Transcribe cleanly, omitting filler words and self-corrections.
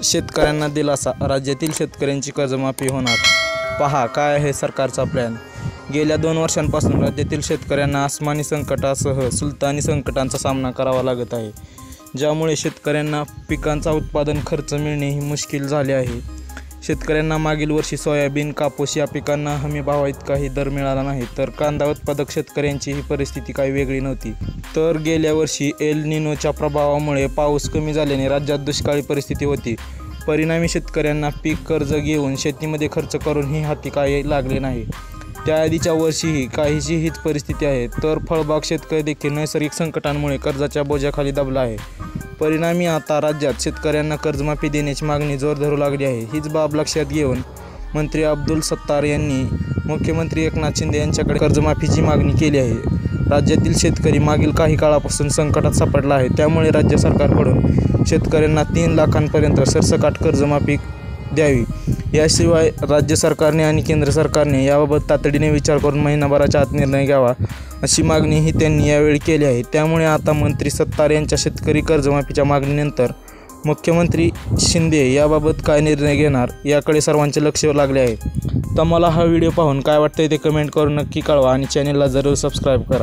शेतकऱ्यांना दिलासा, राज्यातील शेतकऱ्यांची कर्जमाफी होणार, पहा काय आहे सरकारचा प्लॅन। गेल्या 2 वर्षांपासून राज्यातील शेतकऱ्यांना आसमानी संकटासह सुलतानी संकटांचा सामना करावा लागत आहे, ज्यामुळे शेतकऱ्यांना पिकांचा उत्पादन खर्च मिळणेही मुश्किल झाले आहे। शेतकऱ्यांना मागील वर्षी सोयाबीन, कापूस या पिकांना हमीभावाइतकाही दर मिळाला नाही, तर कांदा उत्पादक शेतकऱ्यांची ही परिस्थिती काही वेगळी नव्हती। तर गेल्या वर्षी एल निनोच्या प्रभावामुळे पाऊस कमी झाल्याने राज्यात दुष्काळी परिस्थिती होती। परिणामी शेतकऱ्यांना पीक कर्ज घेऊन शेतीमध्ये खर्च करूनही हाती काही लागले नाही। त्याआधीच्या वर्षीही काहीशी हीच परिस्थिती आहे। तर फळबाग शेतकरी देखील नैसर्गिक संकटांमुळे कर्जाच्या बोजाखाली दबला आहे। परिणामी आता राज्यात शेतकऱ्यांना कर्जमाफी देण्याची मागणी जोर धरू लागली आहे। हीच बाब लक्षात घेऊन मंत्री अब्दुल सत्तार यांनी मुख्यमंत्री एकनाथ शिंदे यांच्याकडे कर्जमाफीची मागणी केली आहे। राज्यातील शेतकरी मागील काही काळापासून संकटात सापडला आहे, त्यामुळे राज्य सरकारकडून शेतकऱ्यांना 3 लाखांपर्यंत सरसकट कर्जमाफी द्यावी। याशिवाय राज्य सरकारने आणि केंद्र सरकारने याबाबत तातडीने विचार करून महिनाभराच्या आत निर्णय घ्यावा, अशी मागणीही त्यांनी यावेळी केली आहे। त्यामुळे आता मंत्री सत्तार यांच्या शेतकरी कर्जमाफीच्या मागणीनंतर मुख्यमंत्री शिंदे याबाबत काय निर्णय घेणार याकडे सर्वांचे लक्ष लागले आहे। तर मला हा व्हिडिओ पाहून काय वाटतंय ते कमेंट करून नक्की कळवा आणि चॅनेलला जरूर सबस्क्राईब करा।